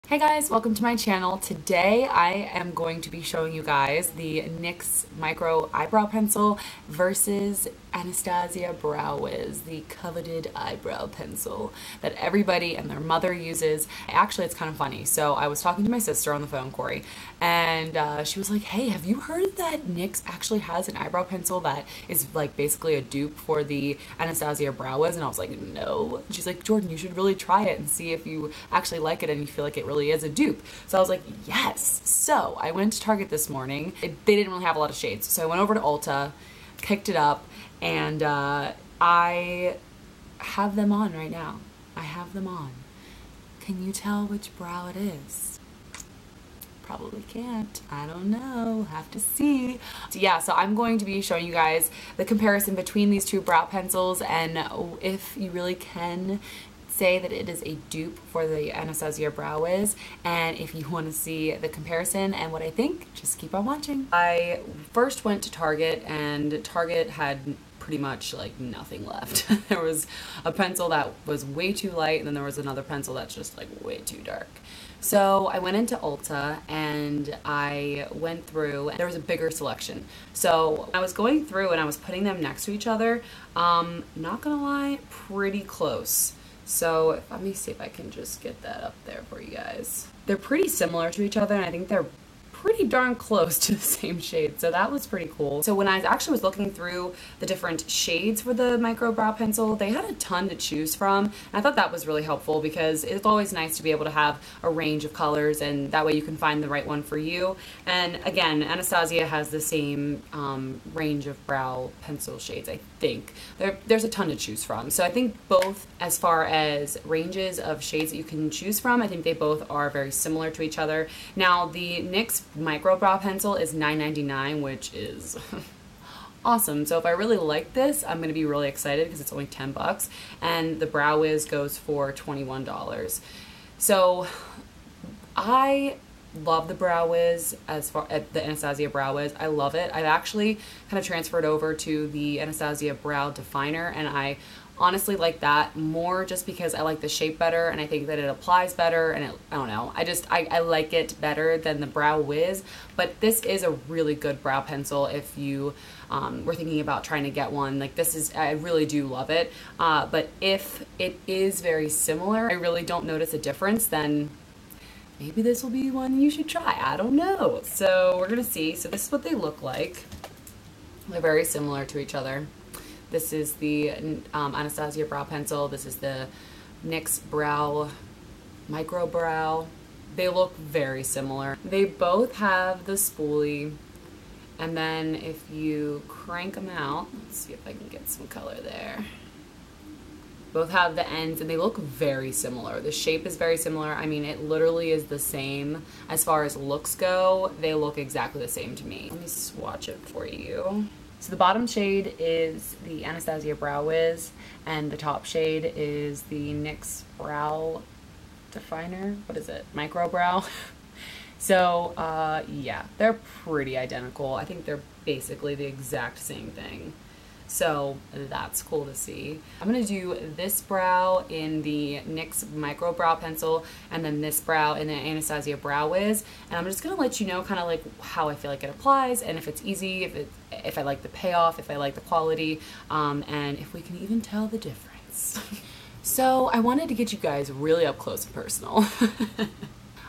Hey guys, welcome to my channel. Today I am going to be showing you guys the NYX Micro Eyebrow Pencil versus Anastasia Brow Wiz, the coveted eyebrow pencil that everybody and their mother uses. Actually, it's kind of funny. So I was talking to my sister on the phone, Corey, and she was like, hey, have you heard that NYX actually has an eyebrow pencil that is like basically a dupe for the Anastasia Brow Wiz? And I was like, no. And she's like, Jordan, you should really try it and see if you actually like it and you feel like it really is a dupe. So I was like, yes. So I went to Target this morning. They didn't really have a lot of shades. So I went over to Ulta, picked it up, and I have them on right now. I have them on. Can you tell which brow it is? Probably can't. I don't know. Have to see. So yeah, so I'm going to be showing you guys the comparison between these two brow pencils, and if you really can say that it is a dupe for the Anastasia Brow Wiz, and if you want to see the comparison and what I think, just keep on watching. I first went to Target, and Target had pretty much like nothing left. There was a pencil that was way too light, and then there was another pencil that's just like way too dark. So I went into Ulta and I went through, there was a bigger selection. So I was going through and I was putting them next to each other. Not gonna lie, pretty close. So let me see if I can just get that up there for you guys. They're pretty similar to each other, and I think they're pretty darn close to the same shade, so that was pretty cool. So when I actually was looking through the different shades for the micro brow pencil, they had a ton to choose from, and I thought that was really helpful because it's always nice to be able to have a range of colors, and that way you can find the right one for you. And again, Anastasia has the same range of brow pencil shades, I think. There's a ton to choose from, so I think both as far as ranges of shades that you can choose from, I think they both are very similar to each other. Now the NYX micro brow pencil is $9.99, which is awesome. So if I really like this, I'm going to be really excited because it's only 10 bucks, and the Brow Wiz goes for $21. So I love the Brow Wiz as far as the Anastasia Brow Wiz. I love it. I've actually kind of transferred over to the Anastasia Brow Definer, and I honestly like that more just because I like the shape better, and I think that it applies better, and I don't know, I like it better than the Brow Wiz. But this is a really good brow pencil if you were thinking about trying to get one. Like, this is, I really do love it, but if it is very similar, I really don't notice a difference, then maybe this will be one you should try. I don't know. So we're gonna see. So this is what they look like. They're very similar to each other. This is the Anastasia Brow Pencil. This is the NYX Brow Micro Brow. They look very similar. They both have the spoolie, and then if you crank them out, let's see if I can get some color there. Both have the ends, and they look very similar. The shape is very similar. I mean, it literally is the same as far as looks go. They look exactly the same to me. Let me swatch it for you. So the bottom shade is the Anastasia Brow Wiz, and the top shade is the NYX Brow Definer. What is it? Micro Brow. So yeah, they're pretty identical. I think they're basically the exact same thing. So that's cool to see. I'm gonna do this brow in the NYX Micro Brow Pencil, and then this brow in the Anastasia Brow Wiz, and I'm just gonna let you know kind of like how I feel like it applies, and if it's easy, if I like the payoff, if I like the quality, and if we can even tell the difference. So I wanted to get you guys really up close and personal.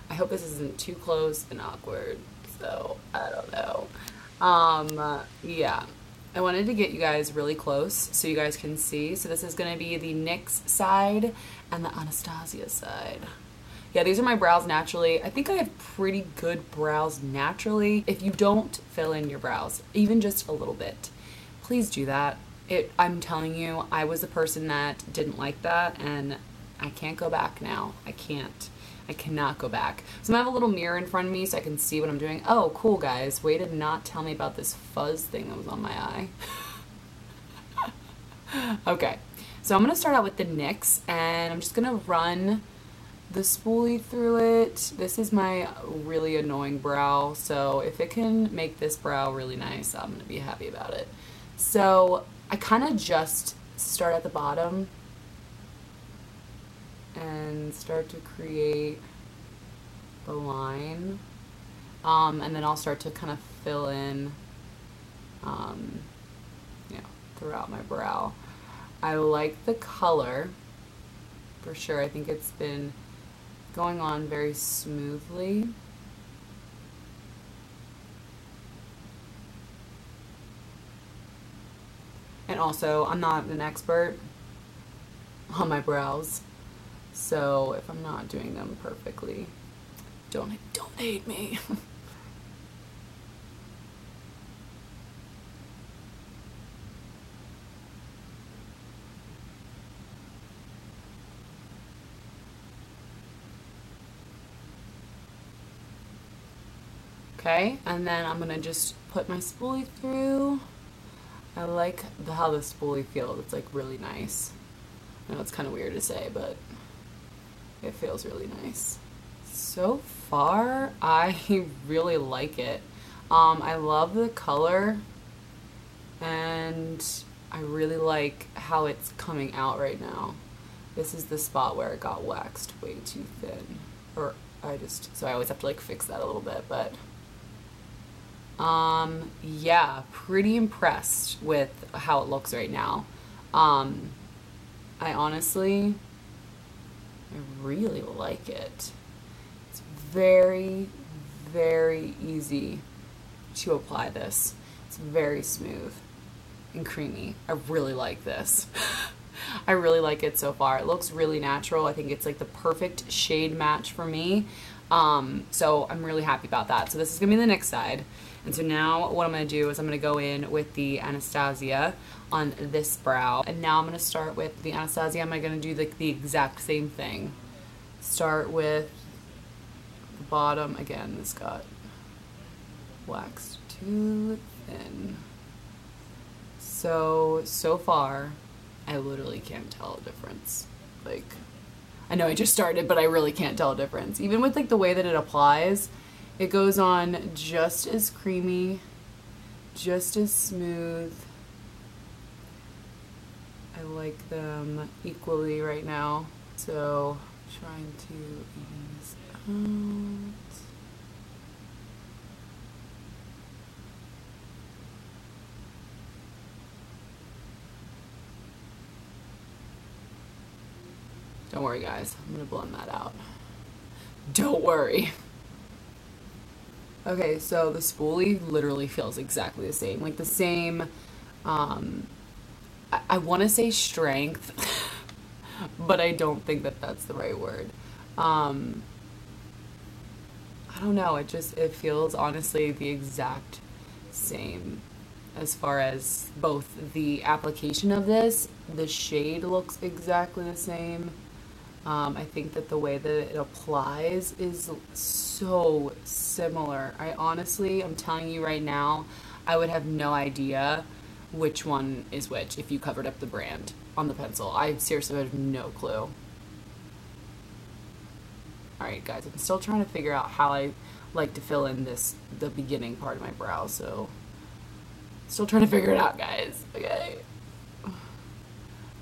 I hope this isn't too close and awkward, so I don't know. Yeah. I wanted to get you guys really close so you guys can see. So this is going to be the NYX side and the Anastasia side. Yeah, these are my brows naturally. I think I have pretty good brows naturally. If you don't fill in your brows, even just a little bit, please do that. I'm telling you, I was the person that didn't like that, and I can't go back now. I cannot go back. So I have a little mirror in front of me so I can see what I'm doing. Oh, cool, guys. Way to not tell me about this fuzz thing that was on my eye. Okay, so I'm going to start out with the NYX, and I'm just going to run the spoolie through it. This is my really annoying brow, so if it can make this brow really nice, I'm going to be happy about it. So I kind of just start at the bottom and start to create the line. And then I'll start to kind of fill in, you know, throughout my brow. I like the color, for sure. I think it's been going on very smoothly. And also, I'm not an expert on my brows, so if I'm not doing them perfectly, don't hate me. Okay, and then I'm gonna just put my spoolie through. I like how the spoolie feels. It's like really nice. I know it's kind of weird to say, but it feels really nice. So far, I really like it. I love the color, and I really like how it's coming out right now. This is the spot where it got waxed way too thin. So I always have to like fix that a little bit, but yeah, pretty impressed with how it looks right now. I really like it. It's very, very easy to apply this. It's very smooth and creamy. I really like this. I really like it so far. It looks really natural. I think it's like the perfect shade match for me. So I'm really happy about that. So this is gonna be the next side. And so now what I'm gonna do is I'm gonna go in with the Anastasia on this brow. And now I'm gonna start with the Anastasia. I'm gonna do like the exact same thing. Start with the bottom. Again, this got waxed too thin. So far, I literally can't tell a difference. Like, I know I just started, but I really can't tell a difference. Even with like the way that it applies, it goes on just as creamy, just as smooth. I like them equally right now. So, trying to ease out. Don't worry, guys. I'm gonna blend that out. Don't worry. Okay, so the spoolie literally feels exactly the same. Like the same, I want to say strength, but I don't think that that's the right word. I don't know. It feels honestly the exact same as far as both the application of this, the shade looks exactly the same. I think that the way that it applies is so similar. I'm telling you right now, I would have no idea which one is which if you covered up the brand on the pencil. I seriously would have no clue. Alright guys, I'm still trying to figure out how I like to fill in the beginning part of my brow, so still trying to figure it out, guys.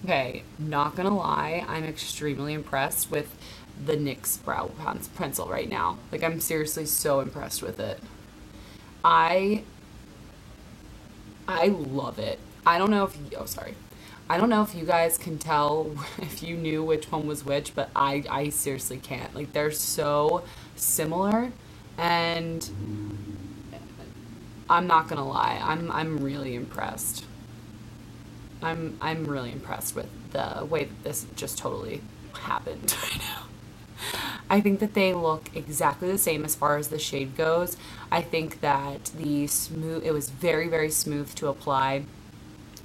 Okay, not gonna lie, I'm extremely impressed with the NYX brow pencil right now. Like, I'm seriously so impressed with it. I love it. I don't know if you guys can tell if you knew which one was which, but I seriously can't. Like, they're so similar, and I'm not gonna lie, I'm really impressed. I'm really impressed with the way that this just totally happened right now. I think that they look exactly the same as far as the shade goes. I think that it was very, very smooth to apply.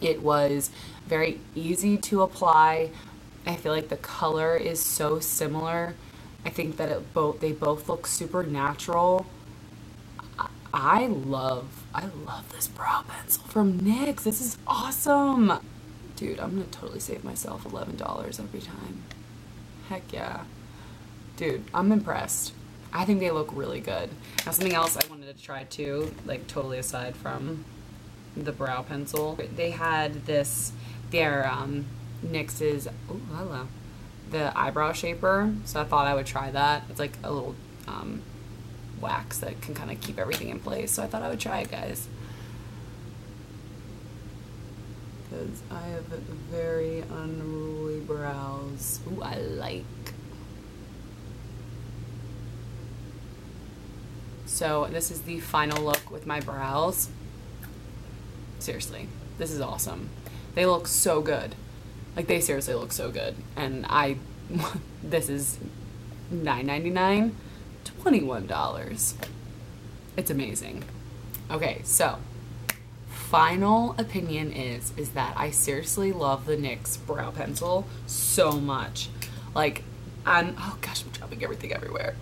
It was very easy to apply. I feel like the color is so similar. I think that they both look super natural. I love this brow pencil from NYX. This is awesome. Dude, I'm gonna totally save myself $11 every time. Heck yeah. Dude, I'm impressed. I think they look really good. Now, something else I wanted to try too, like totally aside from the brow pencil, they had their NYX's, oh hello, the eyebrow shaper. So I thought I would try that. It's like a little wax that can kind of keep everything in place. So I thought I would try it, guys. Because I have very unruly brows. Ooh, I like. So this is the final look with my brows. Seriously, this is awesome. They look so good. Like, they seriously look so good. And this is $9.99, $21. It's amazing. Okay, so final opinion is that I seriously love the NYX brow pencil so much. Like, oh gosh, I'm dropping everything everywhere.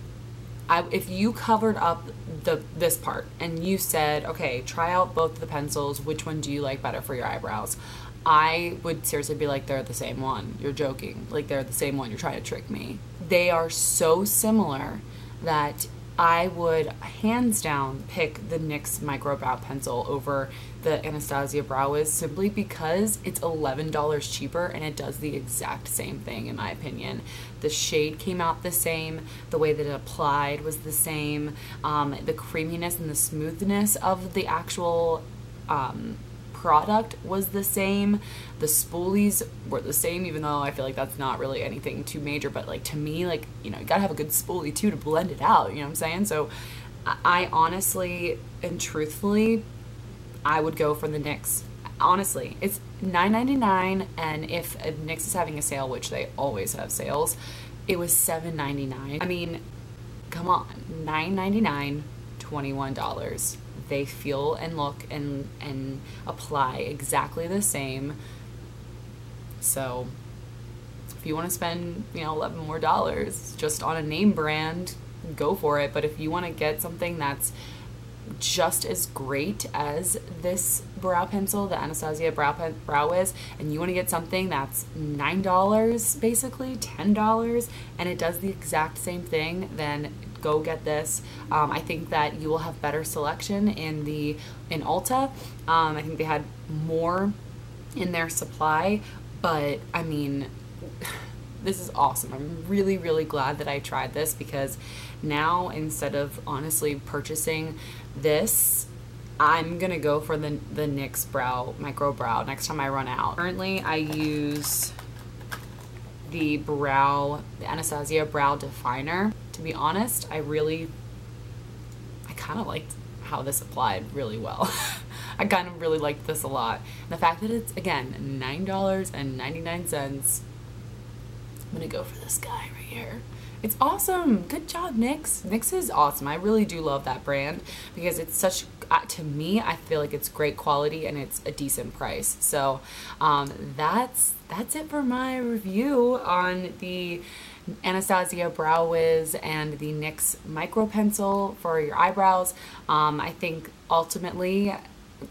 If you covered up this part and you said, okay, try out both of the pencils, which one do you like better for your eyebrows? I would seriously be like, they're the same one. You're joking. Like, they're the same one. You're trying to trick me. They are so similar that I would hands down pick the NYX Micro Brow Pencil over the Anastasia Brow Wiz, simply because it's $11 cheaper and it does the exact same thing, in my opinion. The shade came out the same, the way that it applied was the same, the creaminess and the smoothness of the actual product was the same. The spoolies were the same, even though I feel like that's not really anything too major, but like, to me, like, you know, you gotta have a good spoolie too to blend it out, you know what I'm saying? So I honestly and truthfully, I would go for the NYX. Honestly, it's $9.99, and if NYX is having a sale, which they always have sales, it was $7.99. I mean, come on, $9.99, $21. They feel and look and apply exactly the same. So if you want to spend, you know, $11 more just on a name brand, go for it. But if you want to get something that's just as great as this brow pencil, the Anastasia Brow Wiz, and you want to get something that's $9, basically $10, and it does the exact same thing, then go get this. I think that you will have better selection in Ulta. I think they had more in their supply, but I mean, this is awesome. I'm really, really glad that I tried this, because now, instead of honestly purchasing this, I'm gonna go for the NYX Micro Brow next time I run out. Currently, I use the Anastasia Brow Definer. To be honest, I kind of liked how this applied really well. I kind of really liked this a lot. And the fact that it's, again, $9.99, I'm gonna go for this guy right here. It's awesome. Good job, NYX. NYX is awesome. I really do love that brand, because it's such, to me, I feel like it's great quality and it's a decent price. So that's it for my review on the Anastasia Brow Wiz and the NYX Micro Pencil for your eyebrows. I think ultimately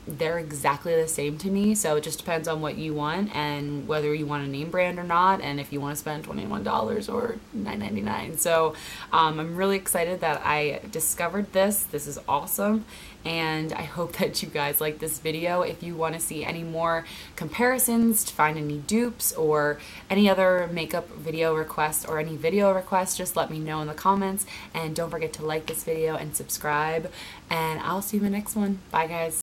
they're exactly the same to me, so it just depends on what you want and whether you want a name brand or not, and if you want to spend $21 or $9.99. So I'm really excited that I discovered this. This is awesome, and I hope that you guys like this video. If you want to see any more comparisons, to find any dupes, or any other makeup video requests, or any video requests, just let me know in the comments, and don't forget to like this video and subscribe, and I'll see you in the next one. Bye, guys.